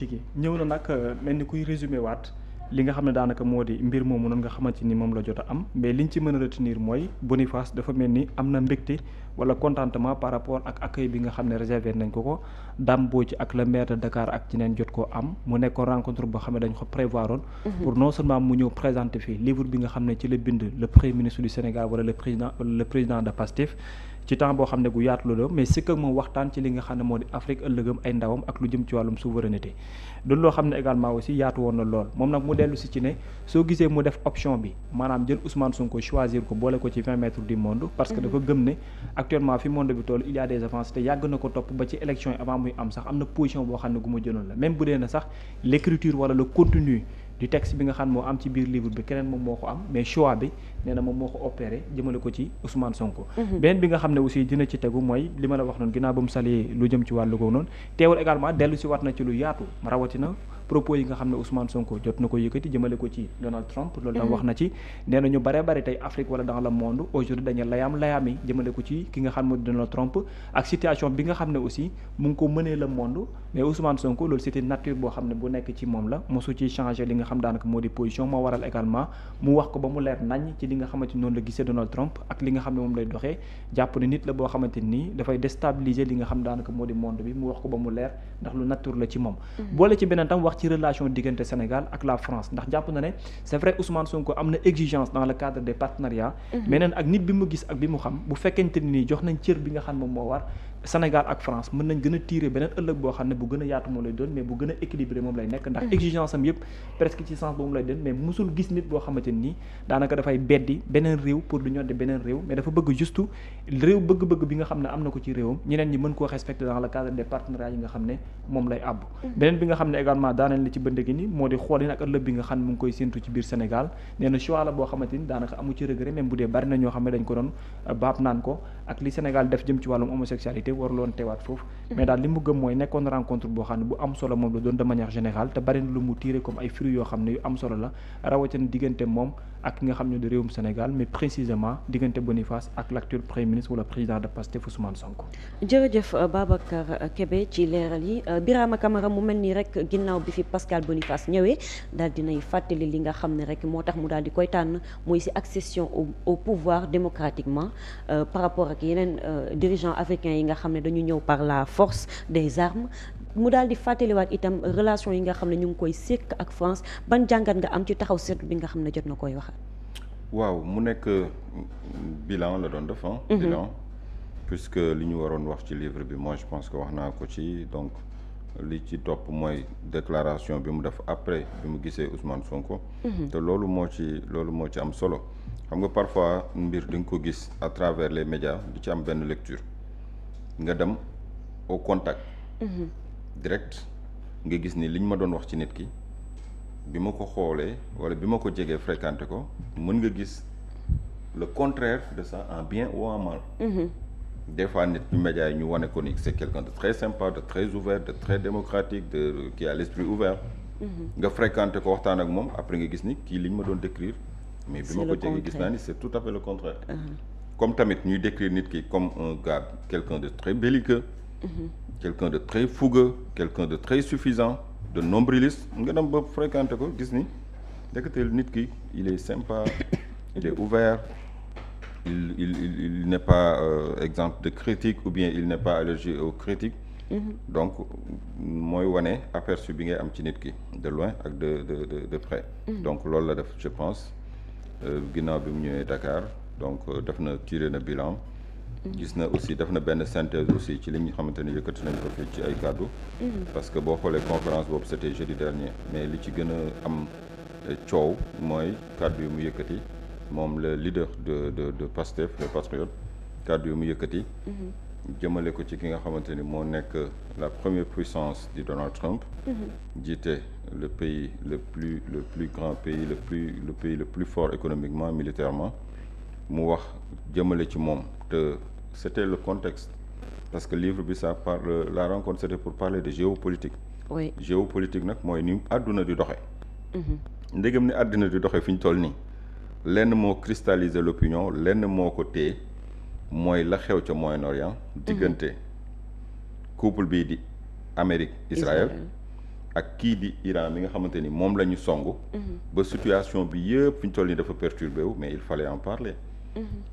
tigi ñëw na nag mel ni kuy résumé waat li nga xam ne daanaka moo di mbir moomu noonu nga xamante ni moom la jot a am mais liñ ci mën a retenir mooy Boniface dafa mel ni am na mbégte wala contentement par rapport ak accueil bi nga xam ne réservé nañ ko Dame Mbodj ak le maire de Dakar ak ñeneen jot koo am mu nekkoon rencontre boo xam ne dañ ko prévoiroon pour non seulement mu ñëw présenter fii livre bi nga xam ne ci la bind le premier ministre du Sénégal wala le président de Pastef ci temps boo xam ne gu yaatu la mais sikk ak moom waxtaan ci li nga xam ne moo di Afrique ëllëgam ay ndawam ak lu jëm ci wàllum souveraineté doon loo xam ne également aussi yaatu woon na lool moom nag mu dellu si ci ne soo gisee mu def option bi maanaam jël Ousmane Sonko choisir ko boole ko ci 20 mètres du monde parce que dafa gëm ne actuellement fi monde bi toll il y a des avances te yàgg na ko topp ba ci élection yi avant muy am sax am na position boo xam ne gu ma jëloon la même bu dee na sax l'écriture wala le contenu du texte bi nga xam moo am ci biir livre bi keneen moom moo ko am mais choix bi nee na moom moo ko opéré jëmale ko ci Ousmane Sonko. beneen bi nga xam ne aussi dina ci tegu mooy li ma la wax noonu ginnaaw ba mu salee lu jëm ci wàllu googu noonu teewul également dellu si waat na ci lu yaatu rawatina propos yi nga xam ne Ousmane Sonko jot na ko yëkkati jëmale ko ci Donald Trump loolu tam wax na ci nee na ñu bare bari tey Afrique wala dans le monde aujourd'hui dañu layaam-layaami jëmale ko ci ki nga xam ne Donald Trump ak situation bi nga xam ne aussi mu ngi ko mënee le monde mais Ousmane Sonko loolu c'était nature boo xam ne bu nekk ci moom la mosu ci changer li nga xam daanaka moo di position moo waral également mu wax ko ba mu leer nañ ci li nga xamante ni noonu la gisee Donald Trump ak li nga xam ne moom lay doxee jàpp ne nit la boo xamante nii dafay déstabiliser li nga xam daanaka moo di monde bi mu wax ko ba mu leer ndax lu nature la ci moom boole ci beneen tam wax ci relation diggante Sénégal ak la France ndax jàpp na ne c'est vrai Ousmane Sonko am na exigence dans le cadre des partenariats mais neen ak nit bi mu gis ak bi mu xam bu fekkente ni nii jox nañ cër bi nga xam moom moo war Sénégal ak France mën nañ gën a tirer beneen ëllëg boo xam ne bu gën a yaatu moom lay doon mais bu gën a équilibré moom lay nekk ndax exigence am yëpp presque ci sens boobu lay doon mais musul gis nit boo xamante nii daanaka dafay beddi beneen réew pour du ñodde beneen réew mais dafa bëgg juste réew bëgg-bëgg bi nga xam ne am na ko ci réewam ñeneen ñi mën koo respecter dans le cadre des partenariats yi nga xam ne moom lay àbb beneen bi nga xam ne également daaneel la ci bënd gi ni moo di xool yi nag ëllëg bi nga xam ne mu ngi koy séntu ci biir Sénégal nee na choix la boo xamante ni daanaka amu ci regret même bu dee bari na ñoo xam ne dañ ko doon baab naan ko ak li Sénégal def jëm ci wàllum homosexualité waruloon teewaat foofu mais daal li mu gëm mooy nekkoon rencontre boo xam ne bu am solo moom la doon de manière générale te bari na lu mu tiré comme ay fruits yoo xam ne yu am solo la rawatina diggante moom ak ki nga xam ne de réewum Sénégal mais précisément diggante Boniface ak l'actuel premier ministre wala président de Pastef Ousmane Sonko. jërëjëf Babacar Kébé ci leeral yi Birama Camara mu mel nii rek ginnaaw bi fi Pascal Boniface ñëwee daal dinay fàttali li nga xam ne rek moo tax mu daal di koy tànn mooy ci accession au pouvoir démocratiquement par rapport ak yeneen dirigeants africains yi nga xam ne dañu ñëw par la force des armes mu daal di fàttaliwaat itam relation yi nga xam ne ñu ngi koy séq ak France ban jàngat nga am ci taxaw seetlu bi nga xam ne jot na koy waxaat. waaw mu nekk bilan la doon def bilan puisque li ñu waroon wax ci livre bi moi je pense que wax naa ko ci donc li ci topp mooy déclaration bi mu def après bi mu gisee Ousmane Sonko. te loolu moo ci am solo xam nga parfois mbir di nga ko gis à travers les médias di ci am benn lecture nga dem au contact. direct nga gis ni liñ ma doon wax ci nit ki bi ma ko xoolee wala bi ma ko jegee fréquenté ko mën nga gis le contraire de ça en bien ou en mal. des fois nit ñu médias yi ñu wane ko ni c'est quelqu'un de très sympa de très ouvert de très démocratique de qui a l'esprit ouvert. nga fréquenté ko waxtaan ak moom après nga gis ni kii liñ ma doon décrire. mais bi ma ko jegee gis naa ni c'est tout à fait le contraire. comme tamit ñuy décrire nit ki comme un gars quelqu'un de très belliqueux. quelqu'un de très fougueux quelqu'un de très suffisant de nombriliste nga dem ba fréquenté ko gis ni ndeketeel nit ki il est sympa il est ouvert il n'est pas exempt de critique ou bien il n'est pas allergique aux critiques. donc mooy wane aperçu bi ngay am ci nit ki de loin ak de près. donc loolu la def je pense ginnaaw bi mu ñëwee Dakar donc def na tiré na bilan. gis na aussi def na benn synthèse aussi ci li ñu xamante ni yëkkati nañ ko fii ci ay kàddu. parce que boo xoolee conférence boobu c'était jeudi dernier mais li ci gën a am coow mooy kàddu yu mu yëkkati moom le leader de Pastef les patriotes kàddu yu mu yëkkati. jëmale ko ci ki nga xamante ni moo nekk la première puissance di Donald Trump. jiite le pays le plus grand pays le plus fort économiquement militairement mu wax jëmale ci moom te c'était le contexte parce que livre bi ça parle la rencontre c'était pour parler de géopolitique. oui géopolitique nag mooy ni àdduna di doxe ndegam ni àdduna di doxe fi ñu toll nii lenn moo cristalliser l'opinion lenn moo ko téye mooy la xew ca Moyen-Orient diggante couple bii di Amérique Israël ak kii di Iran mi nga xamante ni moom la ñu song. ba situation bi yëpp fi ñu toll nii dafa perturbé wu mais il fallait en parler.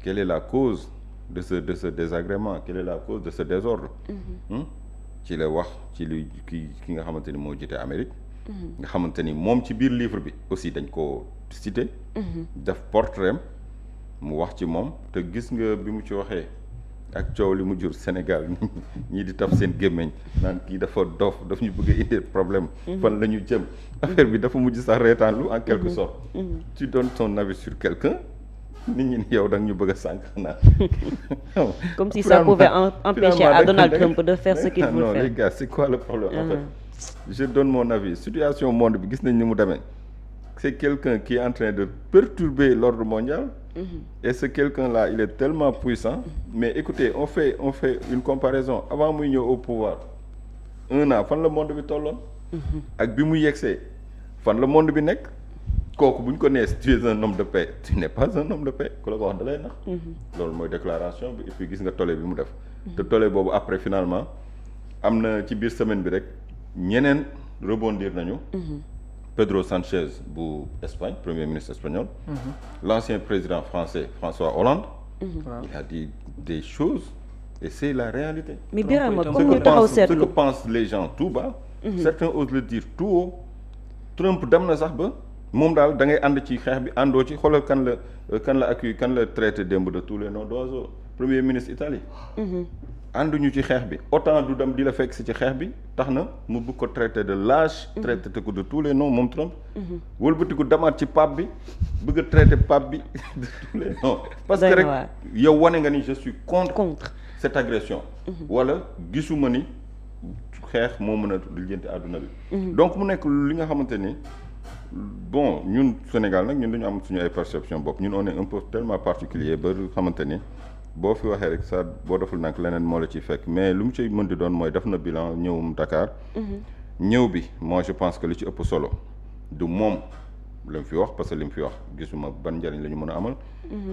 Quelle est la cause de ce désagrément, quelle est la cause de ce désordre. ci la wax ci li ki nga xamante ni moo jiite Amérique. nga xamante ni moom ci biir livre bi aussi dañ ko cité. def portrait mu wax ci moom te gis nga bi mu ci waxee ak coow li mu jur Sénégal ñii di taf seen gémmiñ naan kii dafa dof daf ñu bëgg a indi problème. fan la ñu jëm affaire bi dafa mujj sax reetaanlu en quelque sorte. tu donnes ton avis sur quelqu'un nit ñi ni yow da nga ñu bëgg a sànq naa. comme si ça pouvait empêcher à Donald Trump de faire ce qu'il veut faire. Non les gars c'est quoi le problème en fait. Je donne mon avis situation monde bi gis nañ ni mu demee c'est quelqu'un qui est en train de perturber l'ordre mondial. Et ce quelqu'un-là il est tellement puissant. Mais écoutez on fait une comparaison avant muy ñëw au pouvoir 1 an fan la monde bi tolloon. ak bi mu yegsee fan la monde bi nekk. kooku bu ñu ko nee tu es un homme de paix tu n'es pas un homme de paix ku la ko wax da lay nax. loolu mooy déclaration bi et puis gis nga tollé bi mu def. te tollé boobu après finalement am na ci biir semaine bi rek ñeneen rebondir nañu. Pedro Sánchez bu Espagne premier ministre espagnol. L'ancien président français François Hollande. Il a dit des choses et c'est la réalité. mais Birama comme ñu taxaw seetlu ce que pensent les gens tout bas. Certains osent le dire tout haut. Trump dem na sax ba moom daal da ngay ànd ci xeex bi àndoo ci xoolal kan la traité démb de tous les noms d'oiseaux premier ministre Italie. ànduñu ci xeex bi autant du dem di la fekk si ci xeex bi tax na mu bëgg ko traité de lâche. traité ko de tous les noms moom Trump. wëlbatiku demaat ci pape bi bëgg a traité pape bi de tous les noms. parce que rek yow wane nga ni je suis contre cette agression. wala gisuma ni xeex moo mën a lijjanti àdduna bi. donc mu nekk li nga xamante ni bon ñun Sénégal nag ñun dañu am suñu ay perception bopp ñun on est un peu tellement particulier ba xamante ni. boo fi waxee rek ça boo deful nag leneen moo la ciy fekk mais lu mu ciy mën di doon mooy def na bilan ñëwum Dakar. ñëw bi moi je pense que li ci ëpp solo du moom li mu fi wax parce que li mu fi wax gisuma ban njëriñ la ñu mën a amal.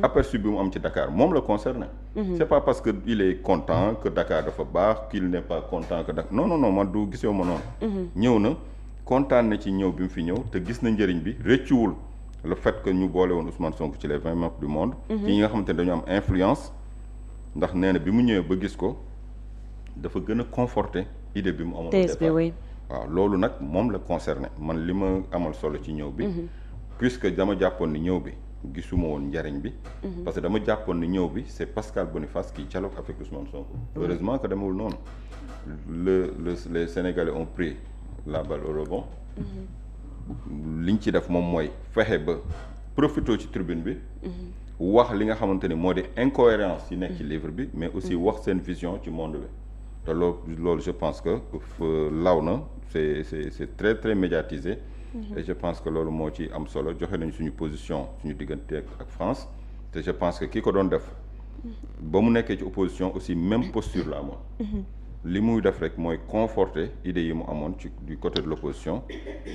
aperçu bi mu am ci Dakar moom la concerné. c'est pas parce que il est content que Dakar dafa baax qu'il n'est pas content que Dakar non man du gisee ma noonu. ñëw na kontaan na ci ñëw bi mu fi ñëw te gis na njëriñ bi rëccuwul le fait que ñu boole woon Ousmane Sonko ci les 20 membres du monde. ci ñi nga xamante ne dañu am influence. ndax nee na bi mu ñëwee ba gis ko dafa gën a conforter idée bi mu amoon. TSP oui. waaw loolu nag moom la concerné man li ma amal solo ci ñëw bi. puisque dama jàppoon ni ñëw bi gisuma woon njariñ bi. parce que dama jàppoon ni ñëw bi c'est Pascal Boniface qui dialogue avec Ousmane Sonko. heureusement que demewul noonu. les Sénégalais ont pris la balle au rebond. liñ ci def moom mooy fexe ba profité ci tribune bi. wax li nga xamante ni moo di incohérence yi nekk ci livre bi mais aussi wax seen vision ci monde bi te loolu je pense que law na c'est très très médiatisé. Et je pense que loolu moo ci am solo joxe nañu suñu position suñu diggante ak France te je pense que ki ko doon def ba mu nekkee ci opposition aussi même posture la amoon. li muy def rek mooy conforter idées yi mu amoon ci du côté de l'opposition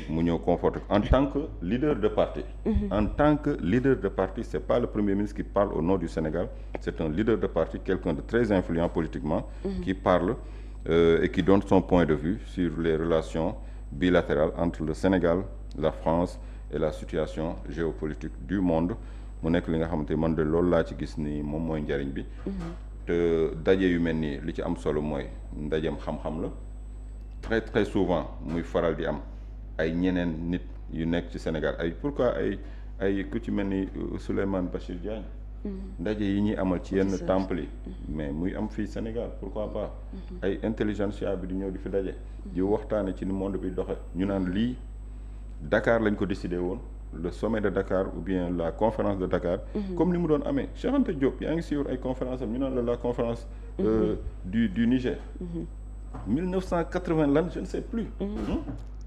mu ñëw conforter en tant que leader de parti. En tant que leader de parti c'est pas le premier ministre qui parle au nom du Sénégal c'est un leader de parti quelqu'un de très influent politiquement. Qui parle et qui donne son point de vue sur les relations bilatérales entre le Sénégal la France et la situation géopolitique du monde mu nekk li nga xamante man de loolu laa ci gis ni moom mooy njariñ bi. te daje yu mel nii li ci am solo mooy ndajeem xam-xam la très très souvent muy faral di am ay ñeneen nit yu nekk ci Sénégal ay pourquoi ay ku ci mel ni Souleymane Bachir Diagne. ndaje yi ñuy amal ci yenn temple yi mais muy am fii Sénégal pourquoi pas ay intelligentsia bi di ñëw di fi daje di waxtaane ci ni monde bi doxe ñu naan lii Dakar lañ ko décidé woon le sommet de Dakar ou bien la conférence de Dakar. Comme ni mu doon amee Cheikh Anta Diop yaa ngi suivre ay conférence am ñu naan la conférence du Niger. 1980 lan je ne sais plus.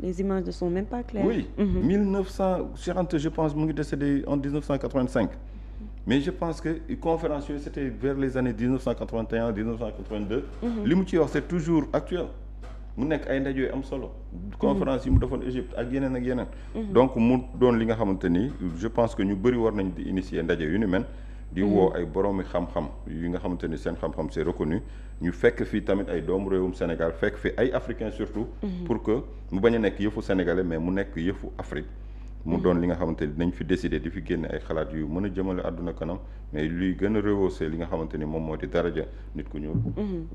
Les images ne sont même pas claires. Oui 1900 Cheikh Anta je pense mu ngi décédé en 1985. mais je pense que conférence yooyu c'était vers les années 1981 1982. li mu ciy wax c'est toujours actuel. mu nekk ay ndaje yu am solo. conférence yi mu defoon Égypte ak yeneen. donc mu doon li nga xamante ni je pense que ñu bëri war nañ di initier ndaje yu ni mel di woo ay boroomi xam-xam yi nga xamante ni seen xam-xam c'est reconnu ñu fekk fii tamit ay doomu réewum Sénégal fekk fi ay africains surtout pour que mu bañ a nekk yëfu sénégalais mais mu nekk yëfu Afrique mu doon li nga xamante ni dinañ fi décider di fi génne ay xalaat yu mën a jëmale àdduna kanam mais luy gën a rehausser li nga xamante ni moom moo di daraja nit ku ñuul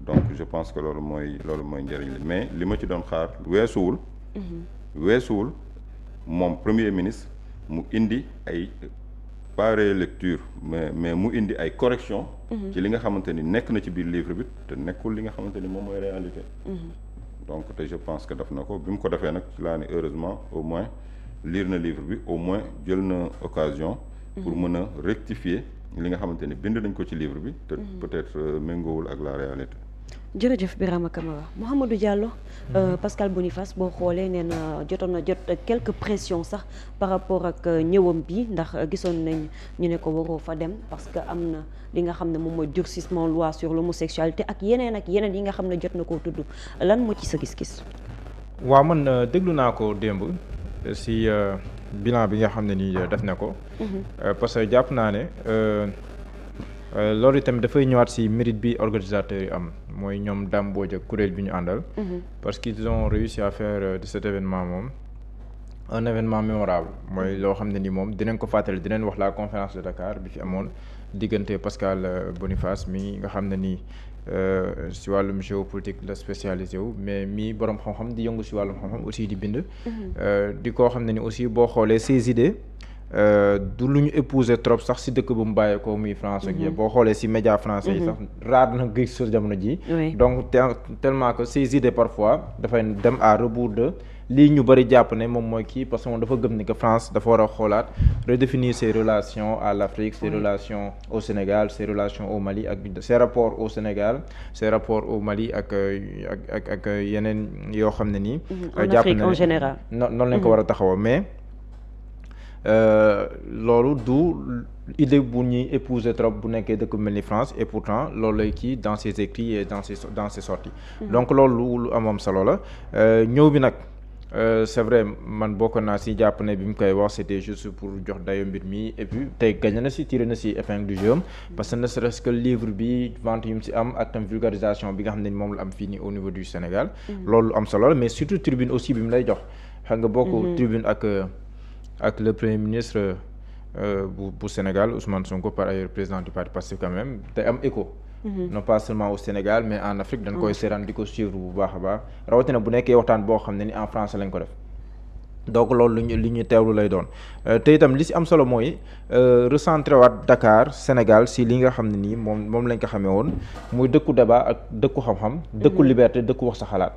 donc je pense que loolu mooy njëriñ li mais li ma ci doon xaar weesuwul moom premier ministre mu indi ay pas relecture mais mu indi ay correction ci li nga xamante ni nekk na ci biir livre bi te nekkul li nga xamante ni moom mooy réalité donc te je pense que def na ko bi mu ko defee nag ci laa ni heureusement au moins lire na livre bi au moins jël na occasion pour mën a rectifier li nga xamante ni bind nañ ko ci livre bi te peut-être méngoowul ak la réalité. jërëjëf Birama Kamara Mouhamadou Diallo Pascal Boniface boo xoolee nee na jotoon na jot quelques pressions sax par rapport ak ñëwam bi ndax gisoon nañ ñu ne ko waroo fa dem parce que am na li nga xam ne moom mooy durcissement loi sur l'homosexualité ak yeneen yi nga xam ne jot na koo tudd lan moo ci sa gis-gis. waaw man déglu naa ko démb si bilan bi nga xam ne nii def na ko. parce que jàpp naa ne loolu itamit dafay ñëwaat si mérite bi organisateurs yi am mooy ñoom Dame Mbodj ak kuréel bi ñu àndal. parce qu'ils ont réussi à faire de cet événement moom un événement mémorable mooy loo xam ne ni moom dinañ ko fàttali dinañ wax la conférence de Dakar bi fi amoon diggante Pascal Boniface mi nga xam ne nii si wàllum géopolitique la spécialisé wu mais mi borom xam-xam di yëngu si wàllum xam-xam aussi di bind. di koo xam ne ni aussi boo xoolee ses idées du lu ñu épouser trop sax si dëkk bu mu bàyyeekoo muy France ak yëpp boo xoolee si média français yi sax raar na gis sa jamono ji donc tellement que ces idées parfois dafay dem à rebours de lii ñu bëri jàpp ne moom mooy kii parce que moom dafa gëm ni que France dafa war a xoolaat redéfinir ses relations à l'Afrique ses relations au Sénégal ses relations au Mali ak ses rapports au Sénégal ses rapports au Mali ak yeneen yoo xam ne nii en Afrique en général noonu lañ ko war a taxawoo mais loolu du idée bu ñuy épouser trop bu nekkee dëkk bu mel ni France et pourtant loolu lay kii dans ses écrits et dans ses sorties donc loolu lu am solo la ñëw bi nag c'est vrai man bokk naa si jàpp ne bi mu koy wax c'était juste pour jox dayo mbir mi et puis tey gagné na si tiré na si épingle du jeu parce que ne serait-ce que livre bi vente yu mu si am ak tam vulgarisation bi nga xam ne moom la am fii nii au niveau du Sénégal loolu am solo la mais surtout tribune aussi bi mu lay jox xam nga bokk tribune ak le premier ministre bu Sénégal Ousmane Sonko par ailleurs président du parti Pastef quand même day am écho non pas seulement au Sénégal mais en Afrique dañ koy seetaan di ko suivre bu baax a baax rawatina bu nekkee waxtaan boo xam ne ni en français lañ ko def donc loolu li ñu teewlu lay doon te itam li si am solo mooy recentré waat Dakar Sénégal si li nga xam ne nii moom lañ ko xamee woon muy dëkku débat ak dëkku xam-xam dëkku liberté dëkku wax sa xalaat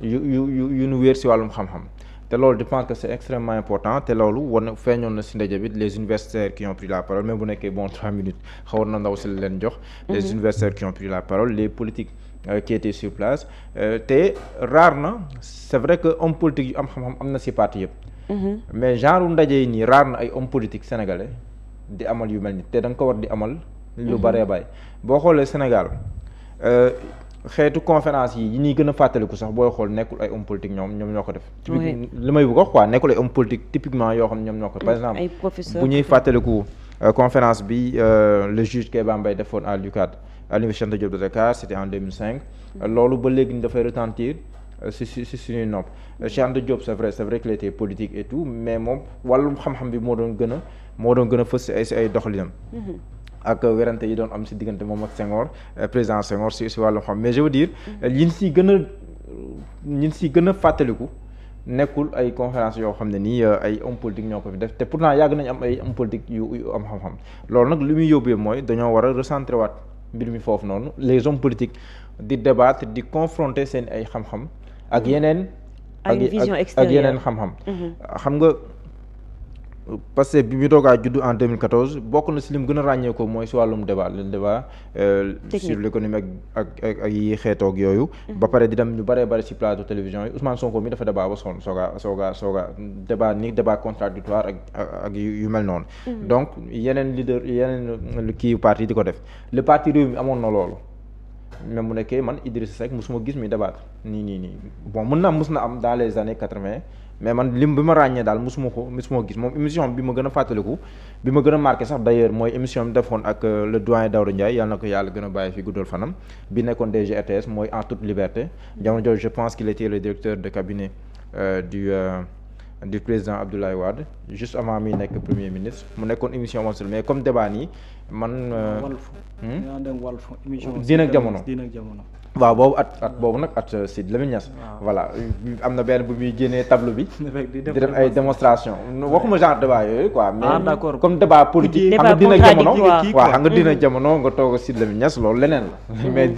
yu nu wéer si wàllum xam-xam te loolu je pense que c'est extrêmement important te loolu feeñoon na si ndaje bi les universitaires qui ont pris la parole même bu nekkee 3 minutes xawoon na ndaw si la leen jox les universitaires qui ont pris la parole les politiques qui étaient sur place te raar na c'est vrai que homme politique yu am xam-xam am na si parti yëpp mais genre ndaje yi nii raar na ay homme politique sénégalais di amal yu mel ni te da nga ko war di amal lu bëree bàyyi boo xoolee Sénégal xeetu conférence yi ñuy gën a fàttaliku sax booy xool nekkul ay homme politique ñoom ñoo ko def li may bëgg wax quoi nekkul ay homme politique typiquement yoo xam ne ñoom ñoo ko par exemple bu ñuy fàttaliku conférence bi le juge Kéba Mbaye defoon à l'UCAD à l'université Cheikh Anta Diop de Dakar c'était en 2005 loolu ba léegi ñu dafay retentir si suñuy nopp Cheikh Anta Diop c'est vrai qu'il était politique et tout mais moom wàllum xam-xam bi moo doon gën a fës si ay doxalinam ak werante yi doon am si diggante moom ak Senghor président Senghor si wàllum xam mais je veux dire ñin si gën a fàttaliku nekkul ay conférence yoo xam ne nii ay homme politique ñoo ko fi def te pourtant yàgg nañu am ay homme politique yu am xam-xam loolu nag li muy yóbbee mooy dañoo war a recentrer waat mbir mi foofu noonu les hommes politiques di débattre di confronter seen ay xam-xam ak yeneen ak yeneen xam-xam xam nga parce que bi mu doogaa juddu en 2014 bokk na si lim gën a ràññee ko mooy si wàllum débat le débat sur l'économie ak yi xeetoog yooyu ba pare di dem ñu bëree bëri si plateau télévision yi Ousmane Sonko mi dafa débat ba sonn sooga débat ni débat contradictoire ak yu mel noonu donc yeneen leader yeneen kii parti di ko def le parti réew mi amoon na loolu même mu nekkee man Idrissa Seck musuma gis muy débattre nii bon mën na am dans les années 80 mais man lim bi ma ràññee daal mosuma ko gis moom émission bi ma gën a fàttaliku bi ma gën a marqué sax d'ailleurs mooy émission bi defoon ak le doyen Daouda Ndiaye yàlla na ko yàlla gën a bàyyi fi guddal fanam bi nekkoon DG RTS mooy en toute liberté jamono jooju je pense qu'il était le directeur de cabinet du président Abdoulaye Wade juste avant mi nekk premier ministre mu nekkoon émission moom mais comme débat nii man. Walf émission Diine ak Jamono waaw boobu at boobu nag at Sidy Lamine Niass. voilà am na benn bu muy génnee tableau bi. di def ay démonstration waxuma genre débat yooyu quoi. mais d'accord comme débat politique. xam nga Diine ak Jamono waaw xam nga Diine ak Jamono nga toog Sidy Lamine Niass loolu leneen la. mais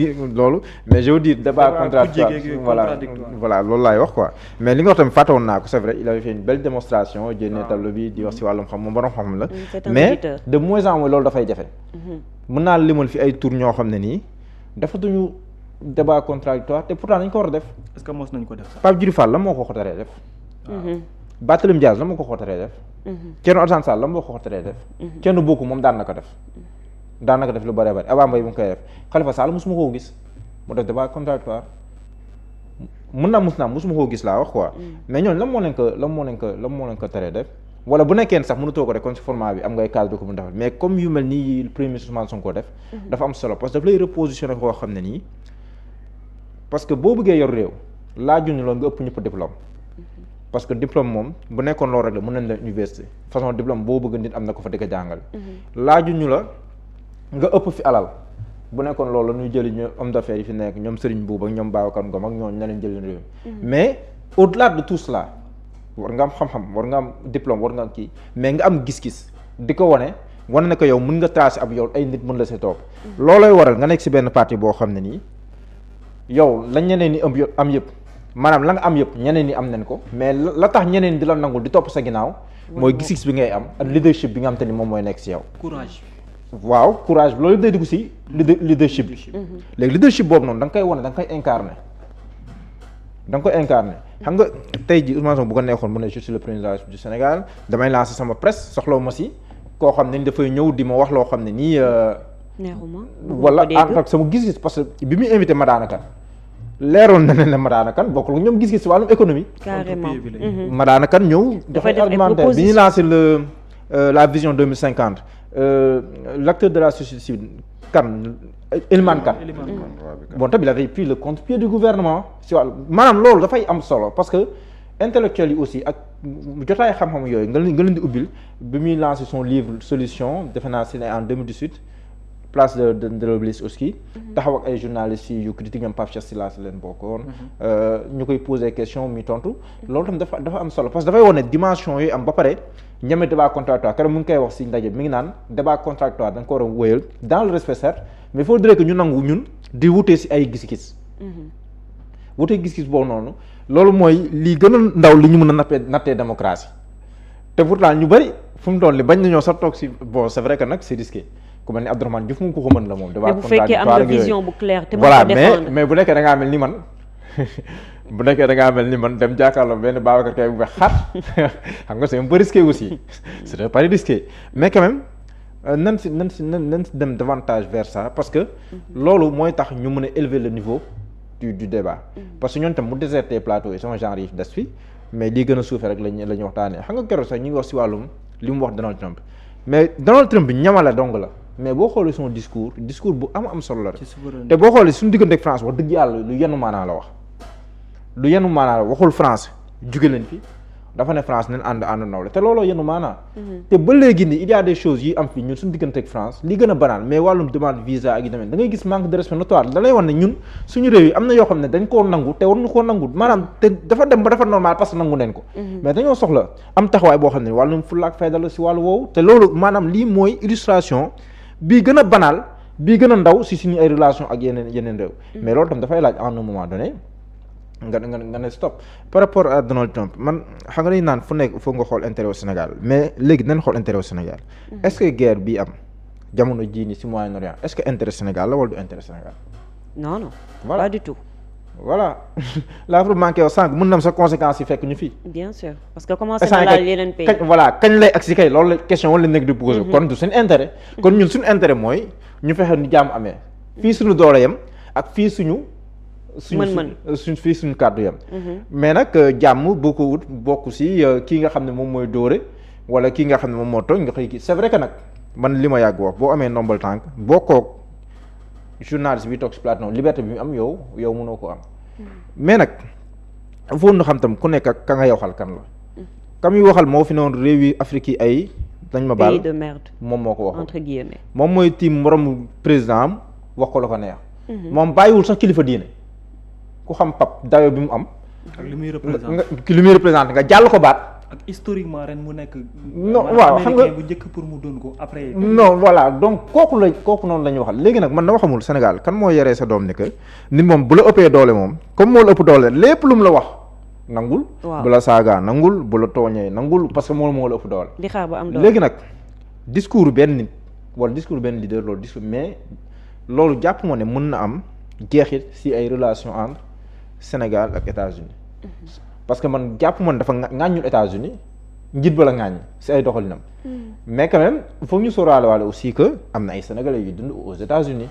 mais je veux dire débat contradictoire voilà loolu laay wax quoi. mais li nga wax tamit fàttewoon naa ko c'est vrai il avait fait une belle démonstration génnee tableau bi di wax si wàllum xam moom borom xam la. mais de moins en moins loolu dafay jafe. mën naa limal fi ay tour ñoo xam ne nii dafatuñu débat contradictoire te pourtant dañ ko war a def. est-ce que mos nañ ko def sax. Pape Djibril Fall la moo ko xotaree def. Barthélémy Dias la moo ko xotaree def. Thierno Alassane Sall la moo ko xotaree def. Thierno Bocoum moom daan na ko def lu bëree bëri Abba Mbaye mu ngi koy def Khalifa Sall mosuma koo gis mu def débat contradictoire mosuma koo gis laa wax quoi. mais ñooñu lan moo leen ko teree def. wala bu nekkee sax mënutoo ko rek kon ci format bi am ngay cadre ko mu defal mais comme yu mel nii premier ministre Ousmane Sonko def. dafa am solo parce que daf lay repositionner koo xam ne nii. parce que boo bëggee yor réew laajuñu la nga ëpp ñëpp diplôme parce que diplôme moom bu nekkoon loolu rek la mën nañ la université façon diplôme boo bëgg nit am na ko fa di ko jàngale. laajuñu la nga ëpp fi alal bu nekkoon loolu la ñuy jëli ñu homme d'affaires yi fi nekk ñoom Serigne Boub ak ñoom Babacar Ngom ak ñooñu leen jëli réew mais au-delà de tout cela war nga am xam-xam war nga am diplôme war nga am kii mais nga am gis-gis di ko wane ne ko yow mën nga tracer ab yow ay nit mën la see topp. loolooy waral nga nekk si benn parti boo xam ne nii. yow la ñeneen ñi am yëpp maanaam la nga am yëpp ñeneen ñi am nañ ko mais la tax ñeneen ñi di la nangul di topp sa ginnaaw mooy gis-gis bi ngay am ak leadership bi nga xam te ni moom mooy nekk si yow. courage. waaw courage bi loolu day dugg si leadership bi. léegi leadership boobu noonu da nga koy wane da nga koy incarner. xam nga tey ji Ousmane Sonko bu ko neexoon mu ne je suis le président du Sénégal damay lancer sama presse soxlawu ma si koo xam ne ni dafay ñëw di ma wax loo xam ne nii. neexuma wala en fait sama gis-gis parce que bi muy invité Madana Kane leeroon na ne Madana Kane bokkul ñoom gis-gis si wàllum économie. carrément Madana Kane ñëw. dafay argumentaire bi ñu lancé la vision 2050 l'acteur de la société civile Kane Elimane Kane. bon tamit il avait pris le contre-pied du gouvernement si wàllu maanaam loolu dafay am solo parce que intellectuels yi aussi ak jotaay xam-xam yooyu nga leen di ubbil bi muy lancé son livre solution defe naa si ne en 2018. place de l'Obélisque aussi taxaw ak ay journalistes yu critique ñoom Pape Cheikh Sylla leen bokkoon ñu koy poser question mi tontu loolu tam dafa am solo parce que dafay wane dimension yooyu am ba pare ñeme débat contradictoire keroog mu ngi koy wax si ndaje mi ngi naan débat contradictoire da nga ko war a wéyal dans le respect certes mais il faudrait que ñu nangu ñun di wutee si ay gis-gis wutee gis-gis boobu noonu loolu mooy lii gën a ndaw li ñu mën a nattee démocratie te pourtant ñu bëri fu mu toll li bañ nañoo sax toog si bon c'est vrai que nag c'est risqué ku mel ni Abdourahmane Diouf moom ko mën la moom. mais bu fekkee am na vision bu claire te voilà mais bu nekkee da ngaa mel ni man bu nekkee da ngaa mel ni man dem jàkkaarloo benn Babacar Kay bu wex xat xam nga c'est un peu risqué aussi c'est un peu risqué mais quand même nan si dem davantage vers ça parce que loolu mooy tax ñu mën a élever le niveau du débat parce que ñoom tam mu déserté plateau yi sama genre yi des fi mais lii gën a suufee rek la ñu waxtaanee xam nga keroog sax ñu ngi wax si wàllum li mu wax Donald Trump mais Donald Trump bi ñamala dong la mais boo xoolee son discours bu am solo la rek te boo xoolee suñu diggante ak France wax dëgg yàlla lu yenu maanaa la wax waxul France jóge leen fi dafa ne France nañ ànd nawle te looloo yenu maanaa te ba léegi nii il y a des choses yi am fi ñun suñu diggante ak France li gën a banaan mais wàllum demande visa ak yi demee da ngay gis manque de respect notoire da lay wax ne ñun suñu réew yi am na yoo xam ne dañ koo nangu te waruñu koo nangu maanaam te dafa dem ba dafa normal parce que nangu neen ko mais dañoo soxla am taxawaay boo xam ne wàllum fulla ak fayda la si wàllu woowu te loolu maanaam lii mooy illustration bii gën a banal bii gën a ndaw si suñu ay relation ak yeneen réew mais loolu tam dafay laaj en un moment donné nga ne stop par rapport à Donald Trump man xam nga dañu naan fu nekk foog nga xool intérêt au Sénégal mais léegi nañ xool intérêt au Sénégal est-ce que guerre bii am jamono jii nii si Moyen-Orient est-ce que intérêt Sénégal la wala du intérêt Sénégal non voilà pas du tout voilà la fa manqué yow sànq mën na am sa conséquences yi fekk ñu fii bien sûr parce que commencé na laal yeneen pays kañ lay agsi kay loolu la question wala nekk di posé kon du suñu intérêt kon ñun suñu intérêt mooy ñu fexe ni jàmm amee fii suñu doole yam ak fii suñu suñ kàddu yam mais nag jàmm boo ko wut bokk si kii nga xam ne moom mooy dóore wala kii nga xam ne moom moo tooñ nga xëy kii c'est vrai que nag man li ma yàgg wax boo amee ndombal tànk bokkoog journaliste bi toog si plateau liberté bi mu am yow mënoo ko am mais nag foofu na xam tam ku nekk ak ka nga waxal kan la kam yi waxal moo fi noonu réewi Afrique yi ay dañ ma baal pays de merde moom moo ko wax entre guillemets moom mooy tiim moromu président am wax ko la ko neex moom bàyyiwul sax kilifa diine ku xam pap dayo bi mu am ak li muy représenté li muy représenté nga jàll ko baat ak historiquement ren mu nekk. non waaw xam nga bu njëkk pour mu doon ko après. non voilà donc kooku noonu la ñuy waxal léegi nag man dama xamul Sénégal kan moo yaree sa doom ni que nit moom bu la ëppee doole moom comme moo la ëpp doole lépp lu mu la wax nangul. bu la saagaa nangul bu la tooñee nangul parce que moom moo la ëpp doole. di xaar ba am doole léegi nag discours benn nit wala discours benn leader loolu discours mais loolu jàpp moo ne mën na am jeexit si ay relations entre Sénégal ak États-Unis parce que man jàpp man dafa ŋàññul États-Unis njiit ba la ŋàññ si ay doxalinam mais quand même foog ñu sóoraale waale aussi que am na ay sénégalais yu dund aux États-Unis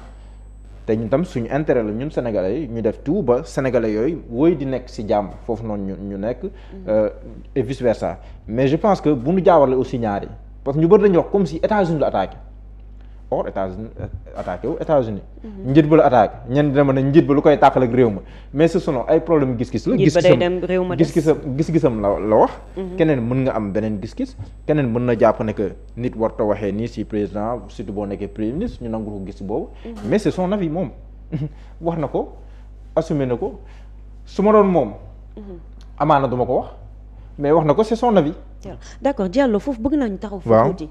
te ñun tam suñu intérêt la ñun sénégalais yi ñu def tout ba sénégalais yooyu woy di nekk si jàmm foofu noonu ñu nekk et vice versa mais je pense que bu ñu jaawale aussi ñaari parce que ñu bëri dañuy wax comme si États-Unis la attaqué or États-Unis attaqué wu États-Unis njiit ba la attaqué ñenn dina mën a njiit ba lu koy tàqal ak réew ma mais ce sont ay problème gis-gis la gis-gisam la wax keneen mën nga am beneen gis-gis keneen mën na jàpp ne que nit warta waxee nii si président surtout boo nekkee premier ministre ñu nangul ko gis boobu mais c'est son avis moom wax na ko assumé na ko su ma doon moom amaana duma ko wax mais wax na ko c'est son avis. d'accord Diallo foofu bëgg nañu taxaw foofu tuuti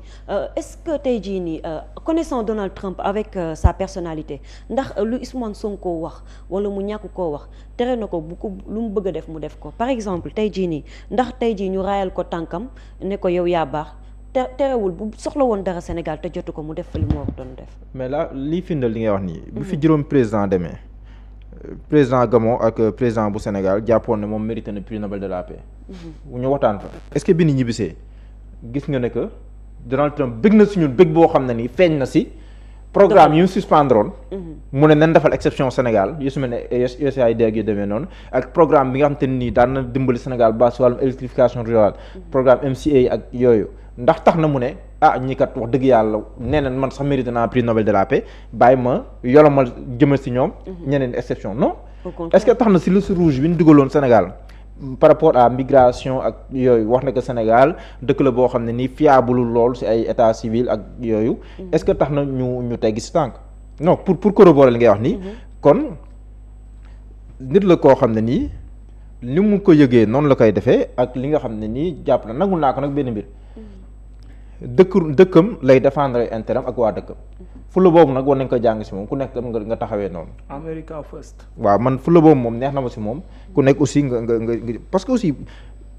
est-ce que tey jii nii connaissant Donald Trump avec sa personnalité ndax lu Ousmane Sonko wax wala mu ñàkk koo wax tere na ko bu ko lu mu bëgg a def mu def ko par exemple tey jii nii ndax tey jii ñu raayal ko tànkam ne ko yow yaa baax terewul bu soxla woon dara Sénégal te jotu ko mu def fa li mu war doon def. mais là lii firndeel li ngay wax nii. bu fi juróom président demee président Gabon ak président bu Sénégal jàppoon ne moom mérité na prix Nobel de la paix. ñu waxtaan fa. est-ce que bi ni ñibbisee gis nga ne que Donald Trump bëgg na si ñun bëgg boo xam ne nii feeñ na si programme yu suspendroon mu ne nañ defal exception Sénégal yu su mel ne USAID ak yu demee noonu ak programme bi nga xam te ne nii daan na dimbali Sénégal ba si wàllum électrification rurale programme MCA ak yooyu ndax tax na mu ne ñi kat wax dëgg yàlla nee na man sax mérité naa prix Nobel de la paix bàyyi ma yolomal jëmal si ñoom ñeneen exception non est-ce que tax na si liste rouge bi ñu dugaloon Sénégal par rapport à migration ak yooyu wax na ko Sénégal dëkk la boo xam ne nii fiable lool si ay état civil ak yooyu est-ce que tax na ñu teggi si tànk non pour corroborer li ngay wax nii kon nit la koo xam ne nii ni mu ko yëgee noonu la koy defee ak li nga xam ne nii jàpp na nangul naa ko nag benn mbir dëkkam lay défendre intérêt ak waa dëkkam fula boobu nag war nañ ko jàng si moom ku nekk nga taxawee noonu. America first. waaw man fula boobu moom neex na ma si moom ku nekk aussi nga parce que aussi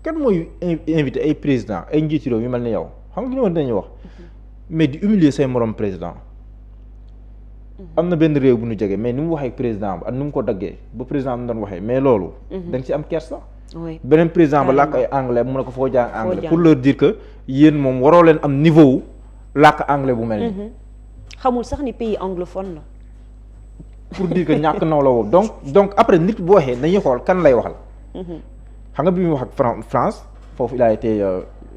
kan mooy invité ay président ay njiiti réew yu mel ni yow xam nga ñu dañuy wax mais di humilier say morom président am na benn réew bu ñu jege mais ni mu waxee président ba ak ni mu ko daggee ba président am doon waxee mais loolu. da nga si am kersa. beneen président ba làkk ay anglais mu ne ko foo jàng anglais pour leur dire que yéen moom waroo leen am niveau làkk anglais bu mel nii. xamul sax ni pays anglophone la. pour dire que ñàkk naw la woo donc après nit bu waxee dañuy xool kan lay waxal. xam nga bi muy wax ak France foofu il a été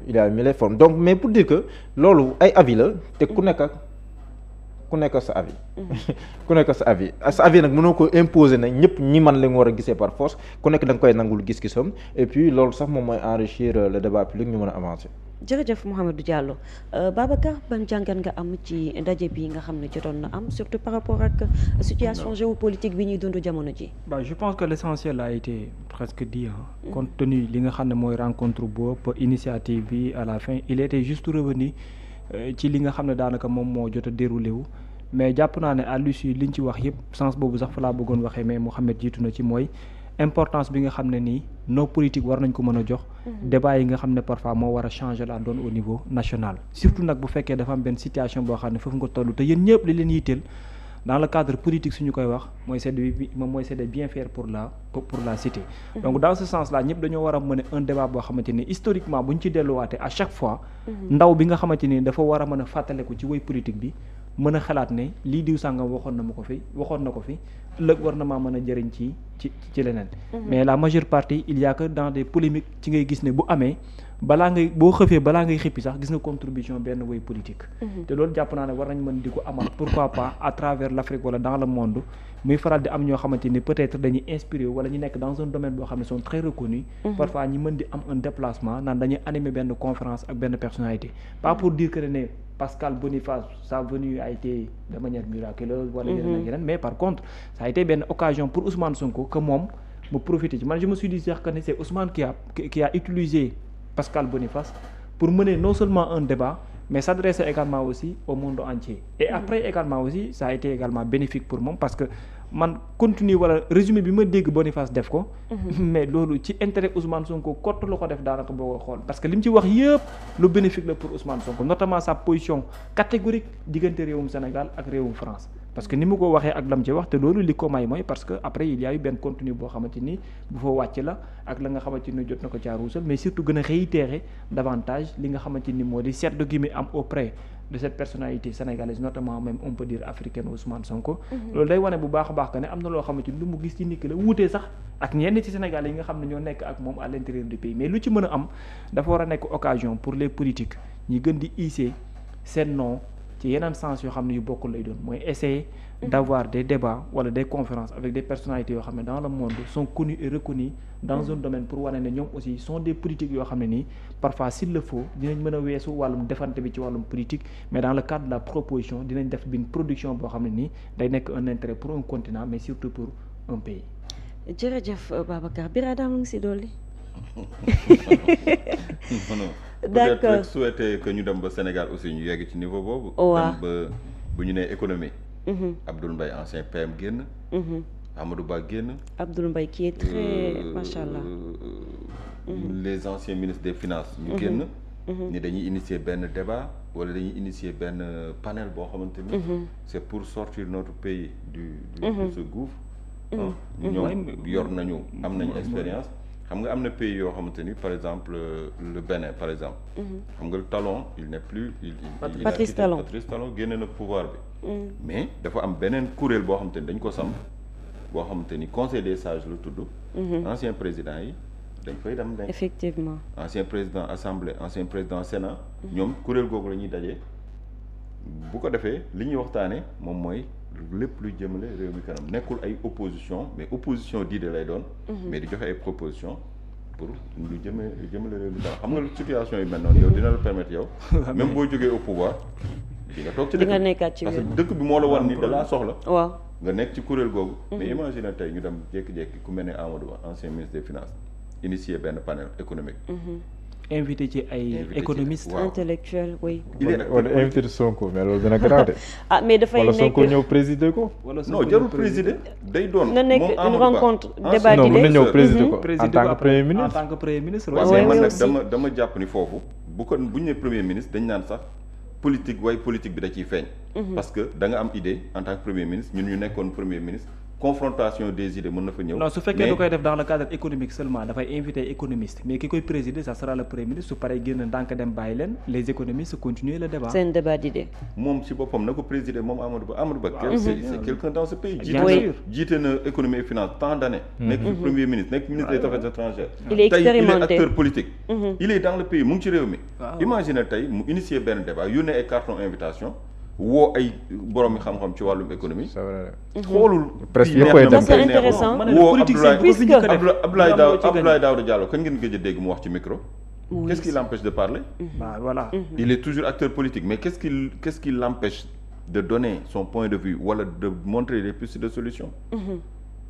il a mis les formes donc mais pour dire que loolu ay avis la te ku nekk sa avis. ku nekk sa avis nag mënoo ko imposer na ñëpp ñi man la nga war a gisee par force ku nekk da nga koy nangul gis-gisam et puis loolu sax moom mooy enrichir le débat public ñu mën a avancer. jërëjëf Mouhamadou Diallo Babacar ban jàngat nga am ci ndaje bi nga xam ne jotoon na am surtout par rapport ak situation géopolitique bi ñuy dund jamono ji. Je pense que l'essentiel a été presque dit compte tenu li nga xam ne mooy rencontre boobu initiative bi à la fin il était juste revenu ci li nga xam ne daanaka moom moo jot a déroulé wu mais jàpp naa ne à l'issue liñ ci wax yëpp sens boobu sax fa laa bëggoon waxee mais Mouhamed jiitu na ci mooy importance bi nga xam ne nii nos politiques war nañ ko mën a jox débat yi nga xam ne parfois moo war a changer la donne au niveau national surtout nag bu fekkee dafa am benn situation boo xam ne foofu nga toll te yéen ñëpp li leen yitteel dans le cadre politique suñu koy wax mooy c'est de bien faire pour la cité donc dans ce sens là ñëpp dañoo war a mën a un débat boo xamante ni historiquement bu ñu ci delluwaatee à chaque fois ndaw bi nga xamante ni dafa war a mën a fàttaleku ci woy politique bi mën a xalaat ne lii diw sàngam waxoon na ko fi ëllëg war na maa mën a jëriñ ci leneen. mais la majeure partie il y a que dans des polémiques ci ngay gis ne bu amee balaa ngay xippi sax gis nga contribution benn way politique. te loolu jàpp naa ne war nañ mën di ko amal pourquoi pas à travers l'Afrique wala dans le monde muy faral di am ñoo xamante ni peut-être dañuy inspiré wala ñu nekk dans un domaine boo xam ne sont très reconnus. parfois ñi mën di am un déplacement naan dañuy animer benn conférence ak benn personnalité. pas pour dire que ne Pascal Boniface sa venue a été de manière miraculeuse wala yeneen ak yeneen mais par contre ça a été benn occasion pour Ousmane Sonko que moom mu profiter ci man je me suis dit sax que c'est Ousmane qui a utilisé Pascal Boniface pour mener non seulement un débat mais s'adresser également aussi au monde entier et après également aussi ça a été également bénéfique pour moom parce que man continue wala résumé bi ma dégg Boniface def ko mais loolu ci intérêt Ousmane Sonko kott la ko def daanaka boo ko xool parce que li mu ci wax yëpp lu bénéfique la pour Ousmane Sonko notamment sa position catégorique diggante réewum Sénégal ak réewum France parce que ni mu ko waxee ak lam ci wax te loolu li ko may mooy parce que après il y a eu benn contenu boo xamante ni bu fa wàcc la ak la nga xamante ni jot na ko caa ruusal mais surtout gën a réitérer davantage li nga xamante ni moo di seetlu gi mi am auprès de cette personnalité sénégalaise notamment même on peut dire africaine Ousmane Sonko. loolu day wane bu baax a baax que ne am na loo xamante ni lu mu gis ci nit ki la wuutee sax ak ñenn ci Sénégal yi nga xam ne ñoo nekk ak moom à l'intérieur du pays mais lu ci mën a am dafa war a nekk occasion pour les politiques ñi gën di hisser seen nom ci yeneen sens yoo xam ne yu bokkul lay doon mooy essayer d'avoir des débats wala des conférences avec des personnalités yoo xam ne dans le monde sont connues et reconnues dans un domaine pour wane ne ñoom aussi sont des politiques yoo xam ne nii parfois s'il le faut dinañ mën a weesu wàllum defante bi ci wàllum politique mais dans le cadre de la proposition dinañ def une production boo xam ne nii day nekk un intérêt pour un continent mais surtout pour un pays. jërëjëf Babacar Birada mu ngi si dolli. d'accord peut-être rek souhaiter que ñu dem ba Sénégal aussi ñu yegg ci niveau boobu. waaw dem ba bu ñu nee économie. Abdoul Mbaye ancien PM génn. Amadou Ba génn. Abdoul Mbaye qui est très machallah. Les anciens ministres des finances. ñu génn. ni dañuy initier benn débat wala dañuy initier benn panel boo xamante ni. c'est pour sortir notre pays de ce gouffre. ñoom yor nañu am nañu expérience. xam nga am na pays yoo xamante ni par exemple le Bénin par exemple. xam nga le Talon il n'est plus. Patrice Talon génne na pouvoir bi. mais dafa am beneen kuréel boo xamante ni dañ ko samp boo xamante ni conseil des sages la tudd. ancien président yi dañ fay dem. effectivement ancien président assemblée ancien président sénat. ñoom kuréel googu la ñuy daje. bu ko defee li ñuy waxtaanee moom mooy lépp luy jëmale réew mi kanam nekkul ay opposition mais opposition d'idée lay doon. mais di joxe ay proposition pour lu jëmale réew mi kanam xam nga situation yu mel noonu yow dina la permettre yow. même boo jógee au pouvoir di nga toog ci dëkk nga nekkaat ci parce que dëkk bi moo la wan ni da laa soxla. waaw nga nekk ci kuréel googu. mais imagine tey ñu dem jékki-jékki ku mel ne Amadou Ba ancien ministre des finances initier benn panel économique. invité ci ay économistes. intellectuels oui. wala invité Sonko mais loolu dina grave de. mais dafay nekk wala Sonko ñëw présider ko. non jarul présider day doon. na nekk une rencontre débat non mën na d'idées. ñëw présider ko en tant que premier ministre. en tant que premier ministre. waaw mais man nag dama jàpp ni foofu bu ñu nee premier ministre dañ naan sax politique bi da ciy feeñ. parce que da nga am idée en tant que premier ministre ñun ñu nekkoon premier ministre. confrontation des idées mën na fa ñëw. non su fekkee da koy def dans le cadre économique seulement dafay inviter économiste mais ki koy présider ça sera le premier ministre su paree génn ndànk dem bàyyi leen les économistes continuer le débat. c'est un débat d'idées. moom si boppam na ko présider moom Amadou Ba. c'est quelqu'un dans ce pays. bien sûr jiite na économie et finance tant d'années. nekk fi premier ministre nekk ministre des affaires étrangères. il est expérimenté tey il est acteur politique. il est dans le pays mu ngi ci réew mi. imagine tey mu initier benn débat yónnee ay carton invitation. woo ay borom xam-xam ci wàllum économie. c'est vrai. xoolul. presque yëpp koy dem c'est intéressant. woo puisque Abdoulaye Daouda Diallo kañ ngeen gëj a dégg mu wax ci micro. Oui. Qu'est-ce qui l'empêche de parler? Voilà. Il est toujours acteur politique mais qu'est-ce qui l'empêche de donner son point de vue wala de montrer des pistes de solution.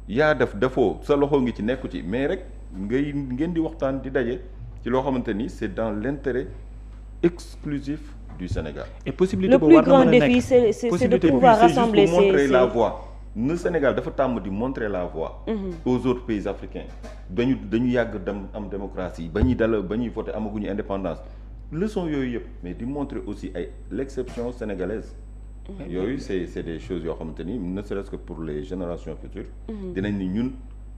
yaa defoo sa loxo ngi ci nekku ci mais rek ngeen di waxtaan di daje ci loo xamante ni c'est dans l'intérêt exclusif du Sénégal. et possibilité le boobu plus grand défi c'est de pouvoir rassembler c'est juste pour montrer la voie. le Sénégal dafa tàmm di montrer la voie. aux autres pays africains. dañu yàgg am démocratie ba ñuy voter amaguñu indépendance leçon yooyu yëpp mais di montrer aussi l'exception sénégalaise. yooyu c'est des choses yoo xamante ni ne serait-ce que pour les générations futures. dinañ ni ñun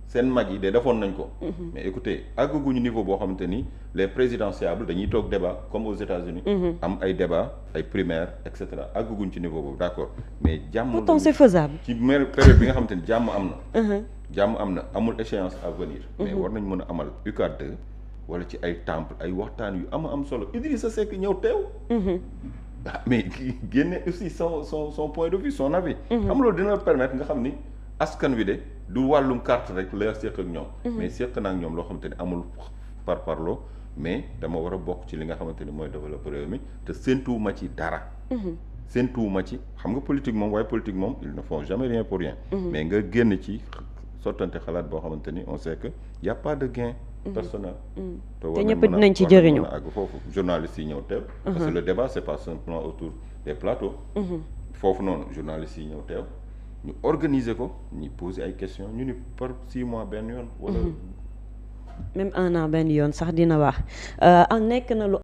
seen mag yi de defoon nañ ko. mais écoutez àggaguñu niveau boo xamante ni les présidentiables dañuy toog débat comme aux États-Unis am ay débat ay primaires et cetera àggaguñ ci niveau boobu d'accord mais jàmm. pourtant c'est faisable. ci période bi nga xamante ni jàmm am na. jàmm am na amul échéance à venir. mais war nañ mën a amal UCAD 2 wala ci ay temple ay waxtaan yu am solo Idrissa Seck ñëw teew. mais génne aussi son point de vue son avis. xam loolu dina la permettre nga xam ni askan wi de du wàllum carte rek la seq ak ñoom. mais seq naa ak ñoom loo xamante ni amul parparloo mais dama war a bokk ci li nga xamante ni mooy développer réew mi te séentuwuma ci dara. séentuwuma ci xam nga politique moom waaye politique moom ils ne font jamais rien pour rien. mais nga génn ci sottante xalaat boo xamante ni on sait que y a pas de gain personnel. te ñëpp dinañ ci jëriñu ak foofu journalistes yi ñëw teew. parce que le débat c'est pas simplement autour des plateaux. foofu noonu journalistes yi ñëw teew ñu organiser ko ñu poser ay questions ñu ni par 6 mois benn yoon. wala même 1 an benn yoon sax dina wax nekk na lu